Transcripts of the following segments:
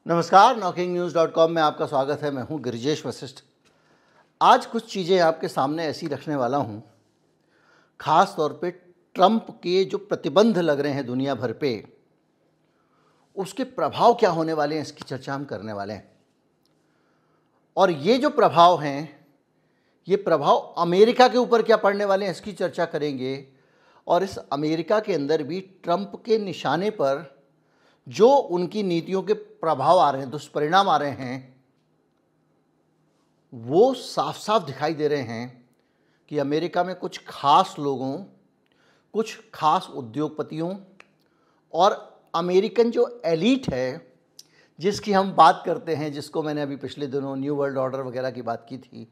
नमस्कार, NockingNews.com में आपका स्वागत है। मैं हूं गिरिजेश वशिष्ठ। आज कुछ चीज़ें आपके सामने ऐसी रखने वाला हूं, ख़ास तौर पे ट्रंप के जो प्रतिबंध लग रहे हैं दुनिया भर पे, उसके प्रभाव क्या होने वाले हैं, इसकी चर्चा हम करने वाले हैं। और ये जो प्रभाव हैं, ये प्रभाव अमेरिका के ऊपर क्या पड़ने वाले हैं, इसकी चर्चा करेंगे। और इस अमेरिका के अंदर भी ट्रंप के निशाने पर जो उनकी नीतियों के प्रभाव आ रहे हैं, दुष्परिणाम आ रहे हैं, वो साफ साफ दिखाई दे रहे हैं कि अमेरिका में कुछ खास लोगों, कुछ खास उद्योगपतियों और अमेरिकन जो एलीट है, जिसकी हम बात करते हैं, जिसको मैंने अभी पिछले दिनों न्यू वर्ल्ड ऑर्डर वगैरह की बात की थी,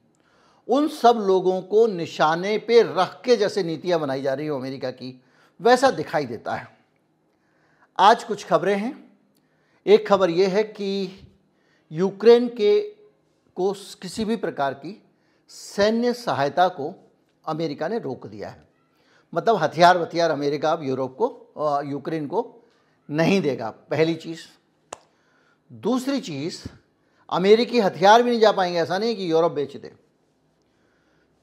उन सब लोगों को निशाने पे रख के जैसे नीतियां बनाई जा रही हो अमेरिका की, वैसा दिखाई देता है। आज कुछ खबरें हैं। एक खबर यह है कि यूक्रेन को किसी भी प्रकार की सैन्य सहायता को अमेरिका ने रोक दिया है। मतलब हथियार अमेरिका अब यूक्रेन को नहीं देगा, पहली चीज़। दूसरी चीज़, अमेरिकी हथियार भी नहीं जा पाएंगे, ऐसा नहीं कि यूरोप बेच दे।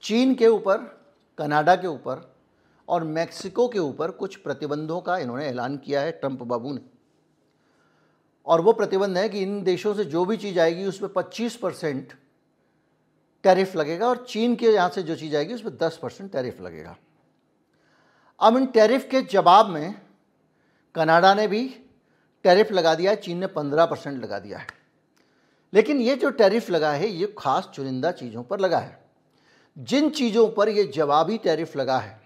चीन के ऊपर, कनाडा के ऊपर और मैक्सिको के ऊपर कुछ प्रतिबंधों का इन्होंने ऐलान किया है ट्रंप बाबू ने। और वो प्रतिबंध है कि इन देशों से जो भी चीज़ आएगी उस पर 25% टैरिफ लगेगा और चीन के यहाँ से जो चीज़ आएगी उस पर 10% टैरिफ लगेगा। अब इन टैरिफ के जवाब में कनाडा ने भी टैरिफ लगा दिया है, चीन ने 15% लगा दिया है। लेकिन ये जो टैरिफ लगा है ये खास चुनिंदा चीज़ों पर लगा है। जिन चीज़ों पर ये जवाबी टैरिफ लगा है,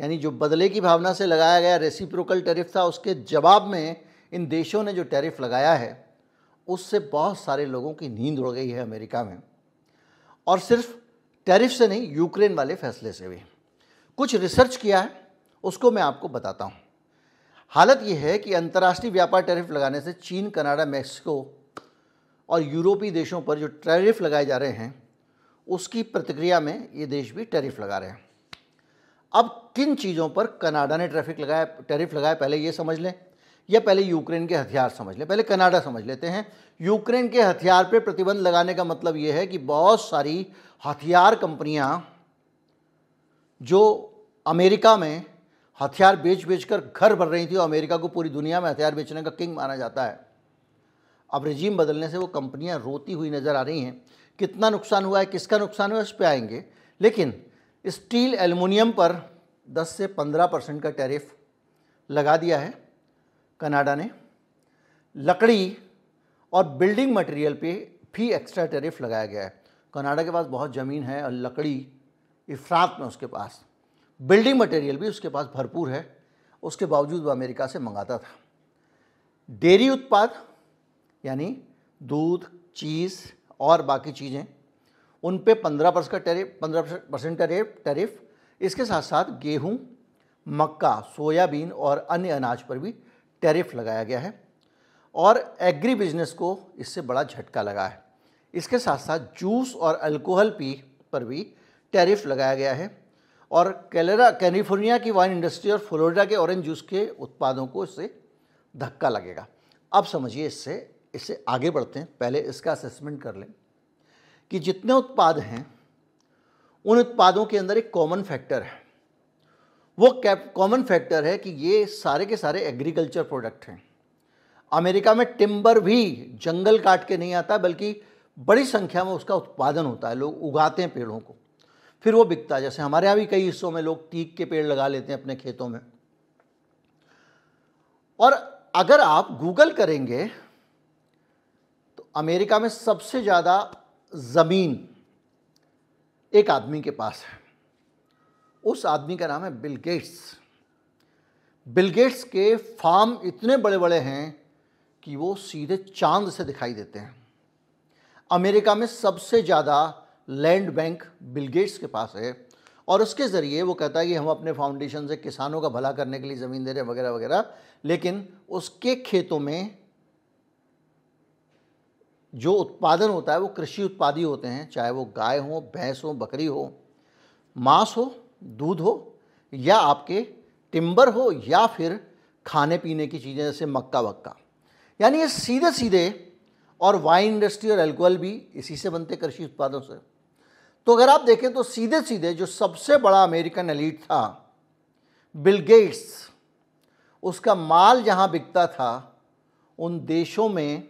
यानी जो बदले की भावना से लगाया गया रेसिप्रोकल टैरिफ था, उसके जवाब में इन देशों ने जो टैरिफ लगाया है, उससे बहुत सारे लोगों की नींद उड़ गई है अमेरिका में। और सिर्फ टैरिफ से नहीं, यूक्रेन वाले फैसले से भी। कुछ रिसर्च किया है, उसको मैं आपको बताता हूँ। हालत यह है कि अंतर्राष्ट्रीय व्यापार टैरिफ लगाने से चीन, कनाडा, मैक्सिको और यूरोपीय देशों पर जो टैरिफ लगाए जा रहे हैं, उसकी प्रतिक्रिया में ये देश भी टैरिफ लगा रहे हैं। अब किन चीज़ों पर कनाडा ने टैरिफ लगाया, पहले ये समझ लें, या पहले यूक्रेन के हथियार समझ लें। पहले कनाडा समझ लेते हैं। यूक्रेन के हथियार पे प्रतिबंध लगाने का मतलब ये है कि बहुत सारी हथियार कंपनियां जो अमेरिका में हथियार बेच कर घर भर रही थी, और अमेरिका को पूरी दुनिया में हथियार बेचने का किंग माना जाता है, अब रिजीम बदलने से वो कंपनियां रोती हुई नज़र आ रही हैं। कितना नुकसान हुआ है, किसका नुकसान हुआ है, उस पर आएंगे। लेकिन स्टील, एल्युमिनियम पर 10 से 15% का टैरिफ लगा दिया है कनाडा ने। लकड़ी और बिल्डिंग मटेरियल पे भी एक्स्ट्रा टैरिफ लगाया गया है। कनाडा के पास बहुत ज़मीन है और लकड़ी इफ़रात में उसके पास, बिल्डिंग मटेरियल भी उसके पास भरपूर है, उसके बावजूद वो अमेरिका से मंगाता था। डेयरी उत्पाद यानी दूध, चीज़ और बाकी चीज़ें, उन पे 15% टैरिफ। इसके साथ साथ गेहूं, मक्का, सोयाबीन और अन्य अनाज पर भी टैरिफ लगाया गया है। और एग्री बिजनेस को इससे बड़ा झटका लगा है। इसके साथ साथ जूस और अल्कोहल पर भी टैरिफ लगाया गया है। और कैलिफोर्निया की वाइन इंडस्ट्री और फ्लोरिडा के ऑरेंज जूस के उत्पादों को इससे धक्का लगेगा। अब समझिए, इससे आगे बढ़ते हैं। पहले इसका असेसमेंट कर लें कि जितने उत्पाद हैं, उन उत्पादों के अंदर एक कॉमन फैक्टर है। वो कॉमन फैक्टर है कि ये सारे के सारे एग्रीकल्चर प्रोडक्ट हैं। अमेरिका में टिम्बर भी जंगल काट के नहीं आता, बल्कि बड़ी संख्या में उसका उत्पादन होता है। लोग उगाते हैं पेड़ों को, फिर वो बिकता है। जैसे हमारे यहाँ भी कई हिस्सों में लोग टीक के पेड़ लगा लेते हैं अपने खेतों में। और अगर आप गूगल करेंगे तो अमेरिका में सबसे ज़्यादा ज़मीन एक आदमी के पास है। उस आदमी का नाम है बिल गेट्स। बिल गेट्स के फार्म इतने बड़े बड़े हैं कि वो सीधे चांद से दिखाई देते हैं। अमेरिका में सबसे ज़्यादा लैंड बैंक बिल गेट्स के पास है, और उसके ज़रिए वो कहता है कि हम अपने फाउंडेशन से किसानों का भला करने के लिए ज़मीन दे रहे हैं वगैरह वगैरह। लेकिन उसके खेतों में जो उत्पादन होता है वो कृषि उत्पाद ही होते हैं, चाहे वो गाय हो, भैंस हो, बकरी हो, मांस हो, दूध हो, या आपके टिम्बर हो, या फिर खाने पीने की चीज़ें जैसे मक्का वक्का। यानी ये सीधे सीधे और वाइन इंडस्ट्री और अल्कोहल भी इसी से बनते, कृषि उत्पादों से। तो अगर आप देखें तो सीधे सीधे जो सबसे बड़ा अमेरिकन एलीट था, बिल गेट्स, उसका माल जहां बिकता था उन देशों में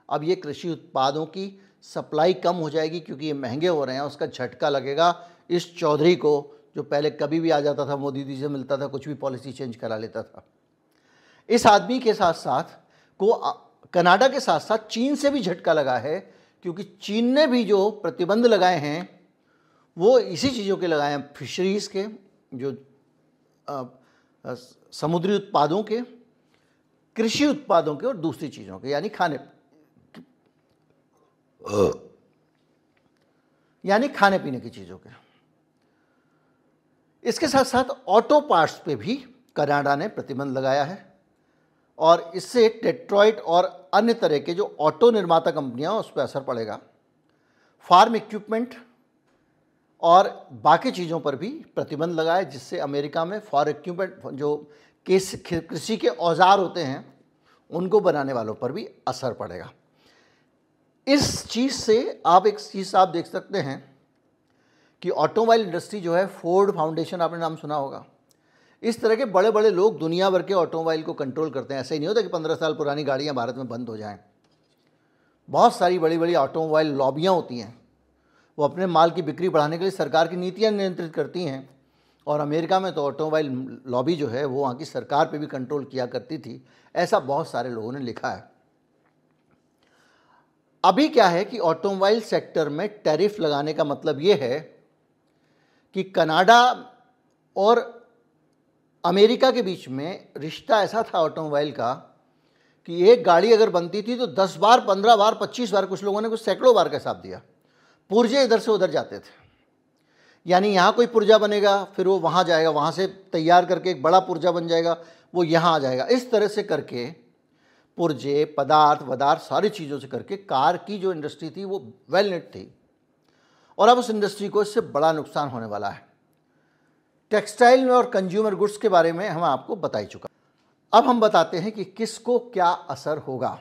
अब ये कृषि उत्पादों की सप्लाई कम हो जाएगी, क्योंकि ये महंगे हो रहे हैं। उसका झटका लगेगा इस चौधरी को, जो पहले कभी भी आ जाता था, मोदी जी से मिलता था, कुछ भी पॉलिसी चेंज करा लेता था। इस आदमी के साथ साथ कनाडा के साथ साथ चीन से भी झटका लगा है, क्योंकि चीन ने भी जो प्रतिबंध लगाए हैं वो इसी चीज़ों के लगाए हैं, फिशरीज़ के, जो समुद्री उत्पादों के, कृषि उत्पादों के और दूसरी चीज़ों के, यानी खाने पीने की चीज़ों के। इसके साथ साथ ऑटो पार्ट्स पे भी कनाडा ने प्रतिबंध लगाया है, और इससे डेट्रॉइट और अन्य तरह के जो ऑटो निर्माता कंपनियां उस पर असर पड़ेगा। फार्म इक्विपमेंट और बाकी चीज़ों पर भी प्रतिबंध लगा है, जिससे अमेरिका में फार्म इक्विपमेंट, जो कृषि के औजार होते हैं, उनको बनाने वालों पर भी असर पड़ेगा। इस चीज़ से आप एक चीज़ आप देख सकते हैं कि ऑटोमोबाइल इंडस्ट्री जो है, फोर्ड फाउंडेशन, आपने नाम सुना होगा, इस तरह के बड़े बड़े लोग दुनिया भर के ऑटोमोबाइल को कंट्रोल करते हैं। ऐसा ही नहीं होता कि 15 साल पुरानी गाड़ियां भारत में बंद हो जाएं। बहुत सारी बड़ी बड़ी ऑटोमोबाइल लॉबियां होती हैं, वो अपने माल की बिक्री बढ़ाने के लिए सरकार की नीतियां नियंत्रित करती हैं। और अमेरिका में तो ऑटोमोबाइल लॉबी जो है वो वहाँ की सरकार पे भी कंट्रोल किया करती थी, ऐसा बहुत सारे लोगों ने लिखा है। अभी क्या है कि ऑटोमोबाइल सेक्टर में टैरिफ लगाने का मतलब ये है कि कनाडा और अमेरिका के बीच में रिश्ता ऐसा था ऑटोमोबाइल का कि एक गाड़ी अगर बनती थी तो 10 बार, 15 बार, 25 बार, कुछ लोगों ने कुछ सैकड़ों बार का हिसाब दिया, पुर्जे इधर से उधर जाते थे। यानी यहाँ कोई पुर्जा बनेगा, फिर वो वहाँ जाएगा, वहाँ से तैयार करके एक बड़ा पुर्जा बन जाएगा, वो यहाँ आ जाएगा। इस तरह से करके पुर्जे, पदार्थ सारी चीज़ों से करके कार की जो इंडस्ट्री थी वो वेल नेट थी, और अब उस इंडस्ट्री को इससे बड़ा नुकसान होने वाला है। टेक्सटाइल में और कंज्यूमर गुड्स के बारे में हम आपको बता ही चुका। अब हम बताते हैं कि किसको क्या असर होगा।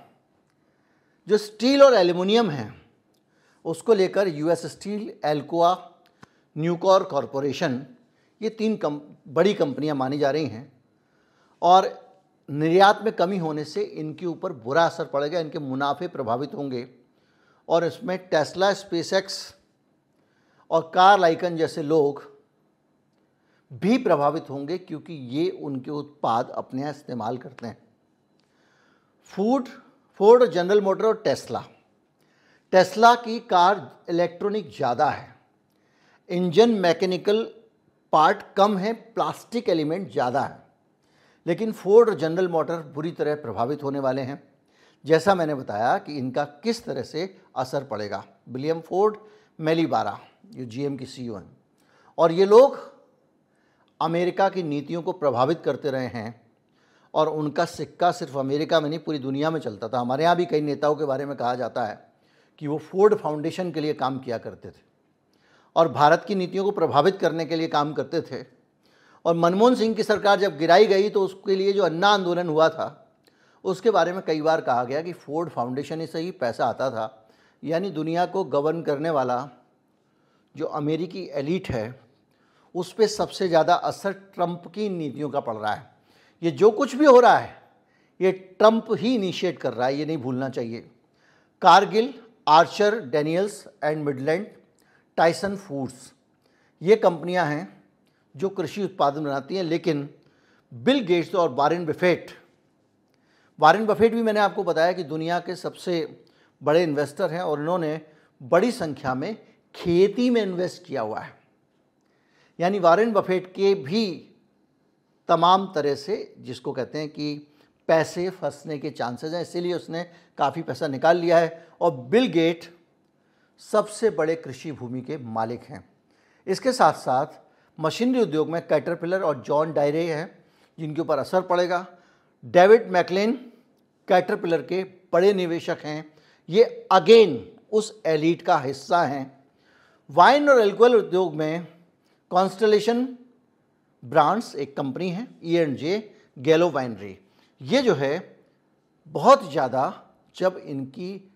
जो स्टील और एल्युमिनियम है उसको लेकर US steel, Alcoa, Nucor corporation, ये 3 बड़ी कंपनियां मानी जा रही हैं, और निर्यात में कमी होने से इनके ऊपर बुरा असर पड़ेगा, इनके मुनाफे प्रभावित होंगे। और इसमें टेस्ला, स्पेसएक्स और कार्ल icon जैसे लोग भी प्रभावित होंगे, क्योंकि ये उनके उत्पाद अपने यहाँ इस्तेमाल करते हैं। फोर्ड, जनरल मोटर और टेस्ला की कार इलेक्ट्रॉनिक ज़्यादा है, इंजन मैकेनिकल पार्ट कम है, प्लास्टिक एलिमेंट ज़्यादा है। लेकिन फोर्ड और जनरल मोटर बुरी तरह प्रभावित होने वाले हैं। जैसा मैंने बताया कि इनका किस तरह से असर पड़ेगा। विलियम फोर्ड, मेली बारा, जो जीएम की सीईओ हैं, और ये लोग अमेरिका की नीतियों को प्रभावित करते रहे हैं, और उनका सिक्का सिर्फ अमेरिका में नहीं पूरी दुनिया में चलता था। हमारे यहाँ भी कई नेताओं के बारे में कहा जाता है कि वो फोर्ड फाउंडेशन के लिए काम किया करते थे और भारत की नीतियों को प्रभावित करने के लिए काम करते थे। और मनमोहन सिंह की सरकार जब गिराई गई तो उसके लिए जो अन्ना आंदोलन हुआ था उसके बारे में कई बार कहा गया कि फोर्ड फाउंडेशन ही से ही पैसा आता था। यानी दुनिया को गवर्न करने वाला जो अमेरिकी एलीट है उस पर सबसे ज़्यादा असर ट्रंप की नीतियों का पड़ रहा है। ये जो कुछ भी हो रहा है ये ट्रंप ही इनिशिएट कर रहा है, ये नहीं भूलना चाहिए। Kargil, Archer, Daniels and Midland, Tyson foods, ये कंपनियां हैं जो कृषि उत्पादन बनाती हैं। लेकिन बिल गेट्स और वारेन बफेट भी मैंने आपको बताया कि दुनिया के सबसे बड़े इन्वेस्टर हैं, और उन्होंने बड़ी संख्या में खेती में इन्वेस्ट किया हुआ है। यानी वारेन बफेट के भी तमाम तरह से, जिसको कहते हैं कि पैसे फंसने के चांसेस हैं, इसीलिए उसने काफ़ी पैसा निकाल लिया है। और बिल गेट सबसे बड़े कृषि भूमि के मालिक हैं। इसके साथ साथ मशीनरी उद्योग में कैटरपिलर और जॉन डायरे हैं जिनके ऊपर असर पड़ेगा। डेविड मैकलेन कैटरपिलर के बड़े निवेशक हैं, ये अगेन उस एलीट का हिस्सा हैं। वाइन और अल्कोहल उद्योग में कॉन्स्टलेशन ब्रांड्स एक कंपनी है, E&J गैलो वाइनरी, ये जो है बहुत ज़्यादा जब इनकी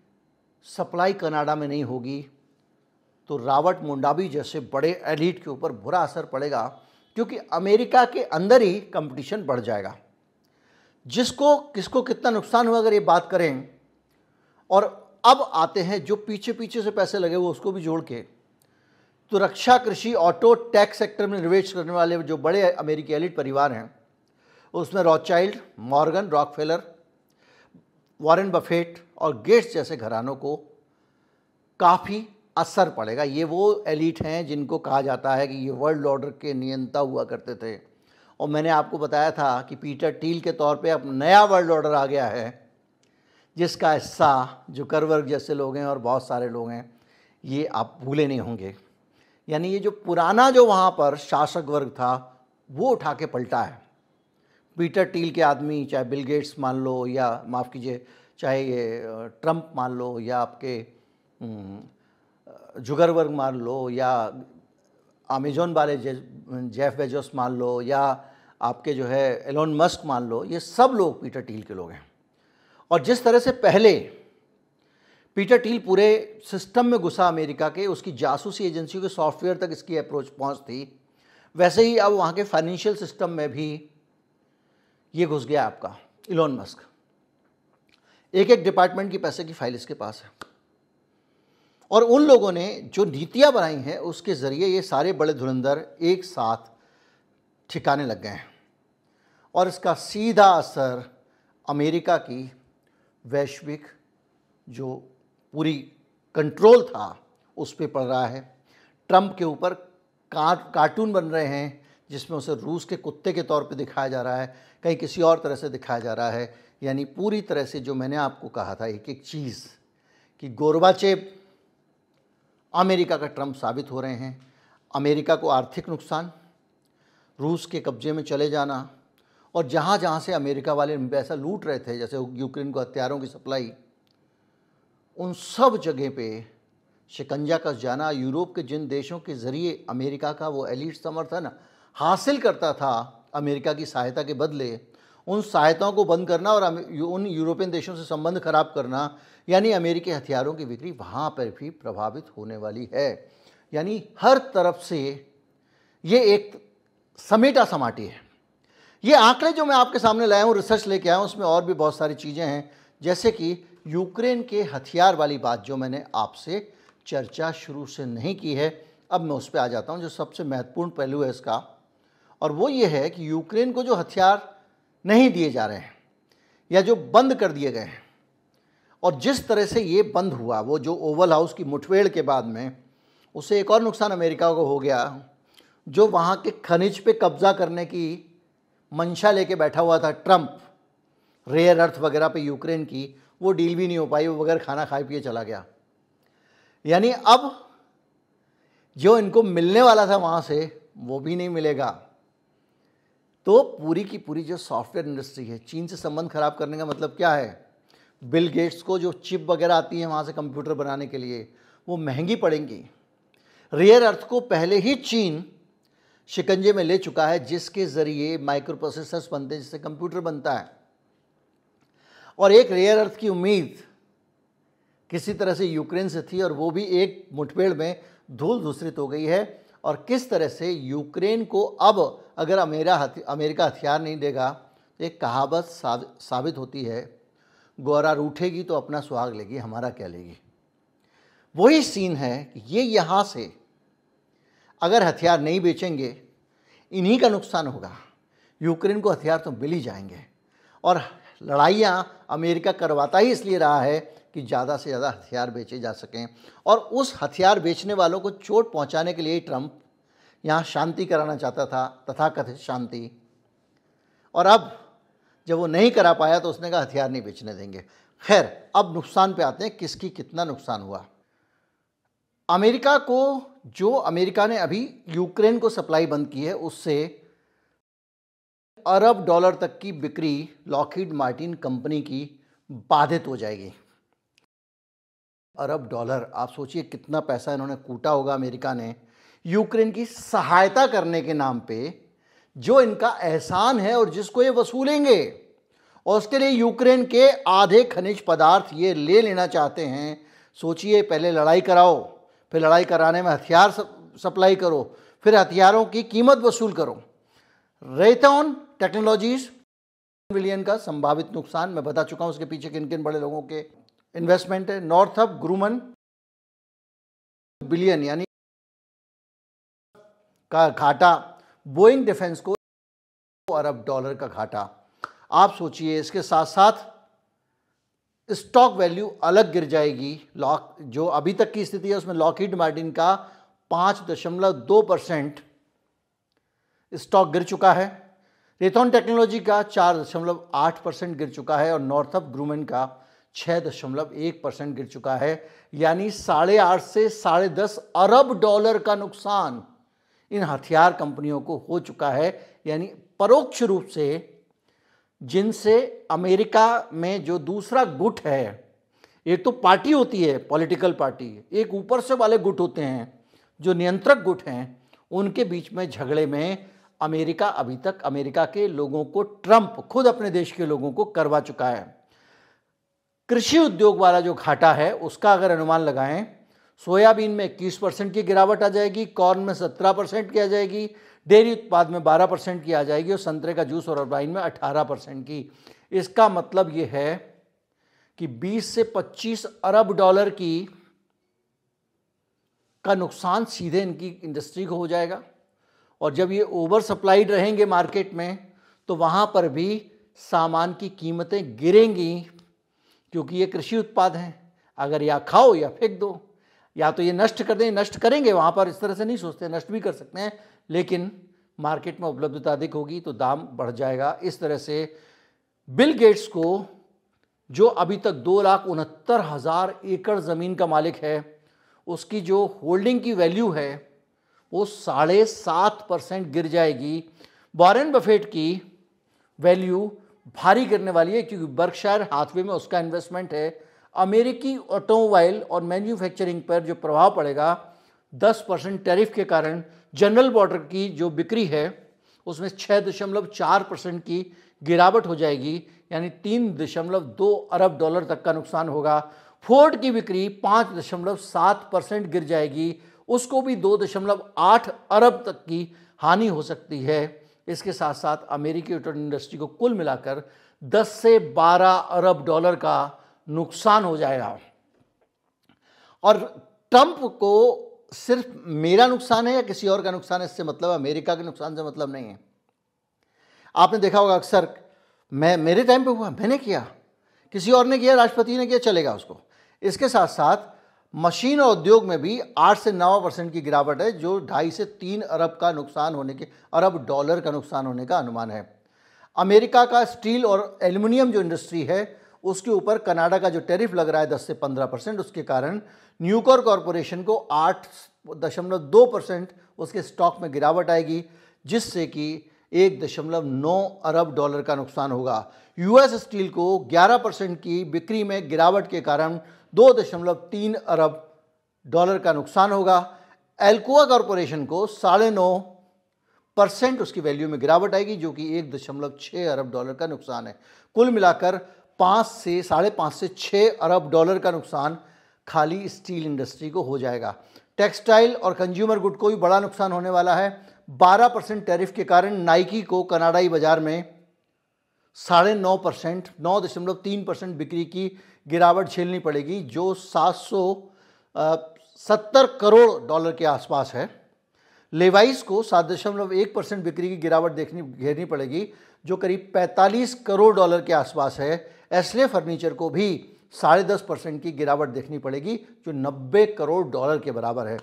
सप्लाई कनाडा में नहीं होगी तो रॉबर्ट मुगाबे जैसे बड़े एलीट के ऊपर बुरा असर पड़ेगा, क्योंकि अमेरिका के अंदर ही कंपटीशन बढ़ जाएगा। जिसको किसको कितना नुकसान हुआ अगर ये बात करें, और अब आते हैं जो पीछे पीछे से पैसे लगे हुए उसको भी जोड़ के, तो रक्षा, कृषि, ऑटो, टेक सेक्टर में निवेश करने वाले जो बड़े अमेरिकी एलीट परिवार हैं उसमें Rothschild, Morgan, Rockefeller, Warren Buffett और गेट्स जैसे घरानों को काफ़ी असर पड़ेगा। ये वो एलीट हैं जिनको कहा जाता है कि ये वर्ल्ड ऑर्डर के नियंता हुआ करते थे। और मैंने आपको बताया था कि पीटर टील के तौर पे अब नया वर्ल्ड ऑर्डर आ गया है, जिसका हिस्सा जुकरबर्ग जैसे लोग हैं और बहुत सारे लोग हैं, ये आप भूले नहीं होंगे। यानी ये जो पुराना जो वहाँ पर शासक वर्ग था वो उठा के पलटा है। पीटर टील के आदमी, चाहे बिल गेट्स मान लो, या माफ़ कीजिए चाहे ये ट्रंप मान लो, या आपके जुकरबर्ग मान लो, या अमेजोन वाले जेफ बेजोस मान लो, या आपके जो है एलोन मस्क मान लो, ये सब लोग पीटर टील के लोग हैं। और जिस तरह से पहले पीटर टील पूरे सिस्टम में घुसा अमेरिका के, उसकी जासूसी एजेंसियों के सॉफ्टवेयर तक इसकी अप्रोच पहुंच थी, वैसे ही अब वहाँ के फाइनेंशियल सिस्टम में भी ये घुस गया आपका एलोन मस्क। एक एक डिपार्टमेंट की पैसे की फाइल इसके पास है। और उन लोगों ने जो नीतियाँ बनाई हैं उसके ज़रिए ये सारे बड़े धुरंधर एक साथ ठिकाने लग गए हैं, और इसका सीधा असर अमेरिका की वैश्विक जो पूरी कंट्रोल था उस पर पड़ रहा है। ट्रंप के ऊपर कार्टून बन रहे हैं जिसमें उसे रूस के कुत्ते के तौर पे दिखाया जा रहा है, कहीं किसी और तरह से दिखाया जा रहा है। यानी पूरी तरह से जो मैंने आपको कहा था एक एक चीज़ कि गोरबाचेव अमेरिका का ट्रंप साबित हो रहे हैं। अमेरिका को आर्थिक नुकसान, रूस के कब्जे में चले जाना, और जहाँ जहाँ से अमेरिका वाले पैसा लूट रहे थे, जैसे यूक्रेन को हथियारों की सप्लाई, उन सब जगह पे शिकंजा कस जाना। यूरोप के जिन देशों के ज़रिए अमेरिका का वो एलीट समर्थन हासिल करता था अमेरिका की सहायता के बदले, उन सहायताओं को बंद करना और उन यूरोपियन देशों से संबंध खराब करना, यानी अमेरिकी हथियारों की बिक्री वहाँ पर भी प्रभावित होने वाली है। यानी हर तरफ से ये एक समेटा समाटी है। ये आंकड़े जो मैं आपके सामने लाया हूँ, रिसर्च लेके आया हूँ, उसमें और भी बहुत सारी चीज़ें हैं, जैसे कि यूक्रेन के हथियार वाली बात जो मैंने आपसे चर्चा शुरू से नहीं की है, अब मैं उस पर आ जाता हूँ जो सबसे महत्वपूर्ण पहलू है इसका, और वो ये है कि यूक्रेन को जो हथियार नहीं दिए जा रहे हैं या जो बंद कर दिए गए हैं, और जिस तरह से ये बंद हुआ, वो जो ओवल हाउस की मुठभेड़ के बाद में, उससे एक और नुकसान अमेरिका को हो गया। जो वहाँ के खनिज पे कब्जा करने की मंशा लेके बैठा हुआ था ट्रंप, रेयर अर्थ वगैरह पे यूक्रेन की, वो डील भी नहीं हो पाई, वो बगैर खाना खाए पिए चला गया। यानी अब जो इनको मिलने वाला था वहाँ से वो भी नहीं मिलेगा। तो पूरी की पूरी जो सॉफ्टवेयर इंडस्ट्री है, चीन से संबंध खराब करने का मतलब क्या है? बिल गेट्स को जो चिप वगैरह आती है वहाँ से कंप्यूटर बनाने के लिए, वो महंगी पड़ेंगी। रेयर अर्थ को पहले ही चीन शिकंजे में ले चुका है, जिसके ज़रिए माइक्रो प्रोसेसर्स बनते हैं, जिससे कंप्यूटर बनता है। और एक रेयर अर्थ की उम्मीद किसी तरह से यूक्रेन से थी, और वो भी एक मुठभेड़ में धूल धूसरित हो गई है। और किस तरह से यूक्रेन को अब अगर अमेरिका हथियार नहीं देगा, एक कहावत साबित होती है, गौरा रूठेगी तो अपना सुहाग लेगी, हमारा क्या लेगी। वही सीन है कि ये यहाँ से अगर हथियार नहीं बेचेंगे, इन्हीं का नुकसान होगा। यूक्रेन को हथियार तो मिल ही जाएंगे, और लड़ाइयाँ अमेरिका करवाता ही इसलिए रहा है कि ज़्यादा से ज़्यादा हथियार बेचे जा सकें। और उस हथियार बेचने वालों को चोट पहुंचाने के लिए ही ट्रंप यहाँ शांति कराना चाहता था, तथाकथित शांति। और अब जब वो नहीं करा पाया तो उसने कहा हथियार नहीं बेचने देंगे। खैर, अब नुकसान पे आते हैं, किसकी कितना नुकसान हुआ। अमेरिका को, जो अमेरिका ने अभी यूक्रेन को सप्लाई बंद की है, उससे अरब डॉलर तक की बिक्री लॉकहीड मार्टिन कंपनी की बाधित हो जाएगी। अरब डॉलर, आप सोचिए कितना पैसा इन्होंने कूटा होगा अमेरिका ने यूक्रेन की सहायता करने के नाम पे, जो इनका एहसान है और जिसको ये वसूलेंगे। और उसके लिए यूक्रेन के आधे खनिज पदार्थ ये ले लेना चाहते हैं। सोचिए, पहले लड़ाई कराओ, फिर लड़ाई कराने में हथियार सप्लाई करो, फिर हथियारों की कीमत वसूल करो। रेथॉन टेक्नोलॉजीज बिलियन का संभावित नुकसान मैं बता चुका हूं, उसके पीछे किन किन बड़े लोगों के इन्वेस्टमेंट है। नॉर्थअप ग्रुमन बिलियन यानी का घाटा, बोइंग डिफेंस को अरब डॉलर का घाटा। आप सोचिए, इसके साथ साथ स्टॉक वैल्यू अलग गिर जाएगी। लॉक जो अभी तक की स्थिति है उसमें लॉकहीड मार्टिन का 5.2% स्टॉक गिर चुका है, रेथॉन टेक्नोलॉजी का 4.8% गिर चुका है और नॉर्थअप ग्रुमन का 6.1% गिर चुका है। यानी 8.5 से 10.5 अरब डॉलर का नुकसान इन हथियार कंपनियों को हो चुका है। यानी परोक्ष रूप से जिनसे अमेरिका में जो दूसरा गुट है, एक तो पार्टी होती है पॉलिटिकल पार्टी, एक ऊपर से वाले गुट होते हैं जो नियंत्रक गुट हैं, उनके बीच में झगड़े में अमेरिका अभी तक अमेरिका के लोगों को, ट्रंप खुद अपने देश के लोगों को करवा चुका है। कृषि उद्योग वाला जो घाटा है उसका अगर अनुमान लगाएं, सोयाबीन में 21% की गिरावट आ जाएगी, कॉर्न में 17% की आ जाएगी, डेयरी उत्पाद में 12% की आ जाएगी और संतरे का जूस और वाइन में 18% की। इसका मतलब ये है कि 20 से 25 अरब डॉलर का नुकसान सीधे इनकी इंडस्ट्री को हो जाएगा। और जब ये ओवर सप्लाइड रहेंगे मार्केट में तो वहाँ पर भी सामान की कीमतें गिरेंगी, क्योंकि ये कृषि उत्पाद हैं। अगर या खाओ या फेंक दो, या तो ये नष्ट कर दें, नष्ट करेंगे, वहाँ पर इस तरह से नहीं सोचते, नष्ट भी कर सकते हैं, लेकिन मार्केट में उपलब्धता अधिक होगी तो दाम बढ़ जाएगा। इस तरह से बिल गेट्स को, जो अभी तक 2,69,000 एकड़ ज़मीन का मालिक है, उसकी जो होल्डिंग की वैल्यू है वो 7.5% गिर जाएगी। वॉरेन बफेट की वैल्यू भारी गिरने वाली है, क्योंकि बर्कशायर हाथवे में उसका इन्वेस्टमेंट है। अमेरिकी ऑटोमोबाइल और मैन्युफैक्चरिंग पर जो प्रभाव पड़ेगा 10% टैरिफ के कारण, जनरल मोटर की जो बिक्री है उसमें 6.4% की गिरावट हो जाएगी, यानी 3.2 अरब डॉलर तक का नुकसान होगा। फोर्ड की बिक्री 5.7% गिर जाएगी, उसको भी 2.8 अरब तक की हानि हो सकती है। इसके साथ साथ अमेरिकी ऑटो इंडस्ट्री को कुल मिलाकर 10 से 12 अरब डॉलर का नुकसान हो जाएगा। और ट्रंप को सिर्फ मेरा नुकसान है या किसी और का नुकसान है इससे मतलब, अमेरिका के नुकसान से मतलब नहीं है। आपने देखा होगा अक्सर, मेरे टाइम पे हुआ, मैंने किया, किसी और ने किया, राष्ट्रपति ने किया, चलेगा उसको। इसके साथ साथ मशीन और उद्योग में भी 8 से 9% की गिरावट है, जो 2.5 से 3 अरब का नुकसान होने के, अरब डॉलर का नुकसान होने का अनुमान है। अमेरिका का स्टील और एल्युमिनियम जो इंडस्ट्री है उसके ऊपर कनाडा का जो टैरिफ लग रहा है 10 से 15%, उसके कारण न्यूकॉर कॉरपोरेशन को 8.2% उसके स्टॉक में गिरावट आएगी, जिससे कि 1.9 अरब डॉलर का नुकसान होगा। यूएस स्टील को 11% की बिक्री में गिरावट के कारण 2.3 अरब डॉलर का नुकसान होगा। एल्कोआ कॉरपोरेशन को 9.5% उसकी वैल्यू में गिरावट आएगी, जो कि 1.6 अरब डॉलर का नुकसान है। कुल मिलाकर 5.5 से 6 अरब डॉलर का नुकसान खाली स्टील इंडस्ट्री को हो जाएगा। टेक्सटाइल और कंज्यूमर गुड को भी बड़ा नुकसान होने वाला है। 12% टैरिफ के कारण नाइकी को कनाडाई बाजार में 9.5%, 9.3% बिक्री की गिरावट झेलनी पड़ेगी, जो 770 करोड़ डॉलर के आसपास है। लेवाइस को 7.1% बिक्री की गिरावट घेरनी पड़ेगी, जो करीब 45 करोड़ डॉलर के आसपास है। एस्ले फर्नीचर को भी 10.5% की गिरावट देखनी पड़ेगी, जो 90 करोड़ डॉलर के बराबर है।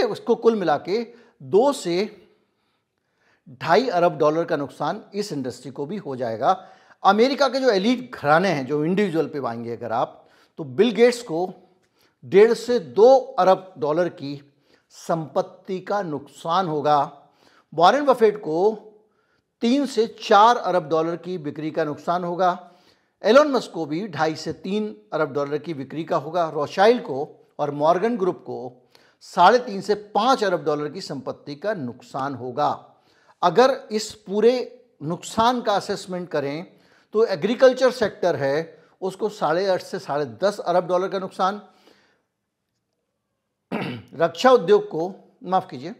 उसको कुल मिला के 2 से 2.5 अरब डॉलर का नुकसान इस इंडस्ट्री को भी हो जाएगा। अमेरिका के जो एलीट घराने हैं, जो इंडिविजुअल पे आएंगे अगर आप, तो बिल गेट्स को 1.5 से 2 अरब डॉलर की संपत्ति का नुकसान होगा। वॉरेन बफेट को 3 से 4 अरब डॉलर की बिक्री का नुकसान होगा। एलोन मस्क को भी 2.5 से 3 अरब डॉलर की बिक्री का होगा। रोथशाइल्ड को और मॉर्गन ग्रुप को 3.5 से 5 अरब डॉलर की संपत्ति का नुकसान होगा। अगर इस पूरे नुकसान का असेसमेंट करें तो एग्रीकल्चर सेक्टर है, उसको 8.5 से 10.5 अरब डॉलर का नुकसान। रक्षा उद्योग को, माफ कीजिए,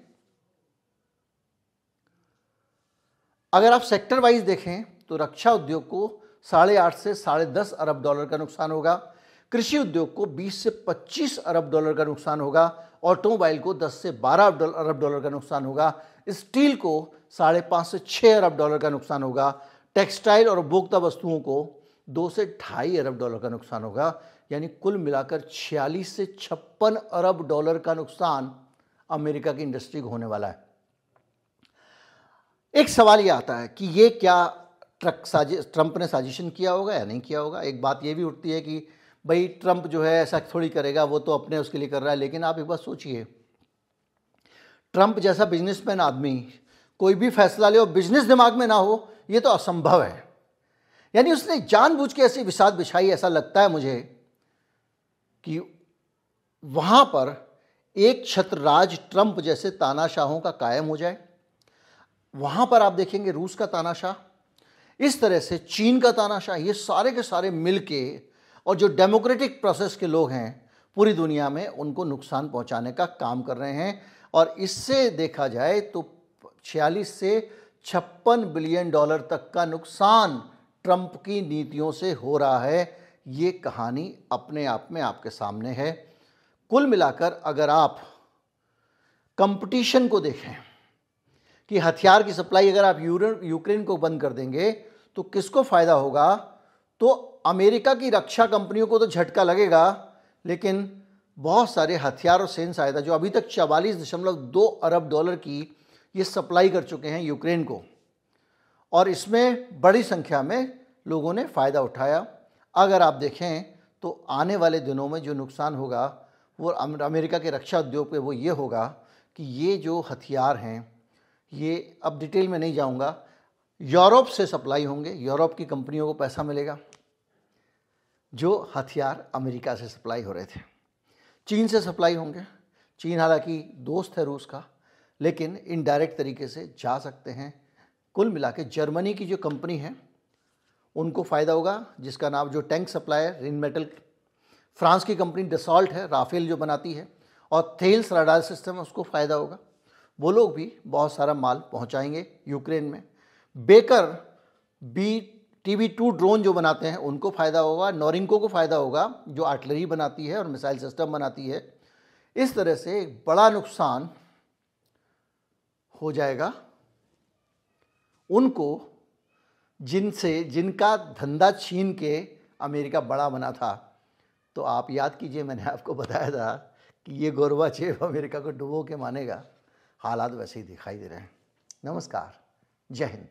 अगर आप सेक्टर वाइज देखें तो रक्षा उद्योग को 8.5 से 10.5 अरब डॉलर का नुकसान होगा, कृषि उद्योग को 20 से 25 अरब डॉलर का नुकसान होगा, ऑटोमोबाइल को 10 से 12 अरब डॉलर का नुकसान होगा, स्टील को 5.5 से 6 अरब डॉलर का नुकसान होगा, टेक्सटाइल और उपभोक्ता वस्तुओं को 2 से 2.5 अरब डॉलर का नुकसान होगा। यानी कुल मिलाकर 46 से 56 अरब डॉलर का नुकसान अमेरिका की इंडस्ट्री को होने वाला है। एक सवाल ये आता है कि ये क्या ट्रंप ने साजिशन किया होगा या नहीं किया होगा। एक बात ये भी उठती है कि भाई ट्रंप जो है ऐसा थोड़ी करेगा, वो तो अपने उसके लिए कर रहा है। लेकिन आप एक बात सोचिए, ट्रंप जैसा बिजनेसमैन आदमी कोई भी फैसला ले और बिजनेस दिमाग में ना हो, ये तो असंभव है। यानी उसने जानबूझ के ऐसी बिसात बिछाई, ऐसा लगता है मुझे कि वहां पर एक छत्रराज ट्रंप जैसे तानाशाहों का कायम हो जाए। वहां पर आप देखेंगे रूस का तानाशाह, इस तरह से चीन का तानाशाह, ये सारे के सारे मिलके और जो डेमोक्रेटिक प्रोसेस के लोग हैं पूरी दुनिया में, उनको नुकसान पहुंचाने का काम कर रहे हैं। और इससे देखा जाए तो 46 से 56 बिलियन डॉलर तक का नुकसान ट्रंप की नीतियों से हो रहा है। ये कहानी अपने आप में आपके सामने है। कुल मिलाकर अगर आप कंपटीशन को देखें कि हथियार की सप्लाई अगर आप यूक्रेन को बंद कर देंगे तो किसको फ़ायदा होगा, तो अमेरिका की रक्षा कंपनियों को तो झटका लगेगा, लेकिन बहुत सारे हथियार और सैन्य सहायता जो अभी तक 44.2 अरब डॉलर की ये सप्लाई कर चुके हैं यूक्रेन को, और इसमें बड़ी संख्या में लोगों ने फ़ायदा उठाया। अगर आप देखें तो आने वाले दिनों में जो नुकसान होगा वो अमेरिका के रक्षा उद्योग पे वो ये होगा कि ये जो हथियार हैं, ये अब डिटेल में नहीं जाऊंगा, यूरोप से सप्लाई होंगे, यूरोप की कंपनियों को पैसा मिलेगा। जो हथियार अमेरिका से सप्लाई हो रहे थे, चीन से सप्लाई होंगे। चीन हालांकि दोस्त है रूस का, लेकिन इनडायरेक्ट तरीके से जा सकते हैं। कुल मिला के जर्मनी की जो कंपनी है उनको फ़ायदा होगा, जिसका नाम जो टैंक सप्लायर रिनमेटल, फ्रांस की कंपनी डसॉल्ट है, राफेल जो बनाती है, और थेल्स रडार सिस्टम, उसको फ़ायदा होगा। वो लोग भी बहुत सारा माल पहुंचाएंगे यूक्रेन में। बेकर TB2 ड्रोन जो बनाते हैं उनको फ़ायदा होगा। नोरिंको को फ़ायदा होगा जो आर्टिलरी बनाती है और मिसाइल सिस्टम बनाती है। इस तरह से एक बड़ा नुकसान हो जाएगा उनको जिनका धंधा छीन के अमेरिका बड़ा बना था। तो आप याद कीजिए, मैंने आपको बताया था कि ये गोरबाचेव अमेरिका को डुबो के मानेगा। हालात वैसे ही दिखाई दे रहे हैं। नमस्कार, जय हिंद।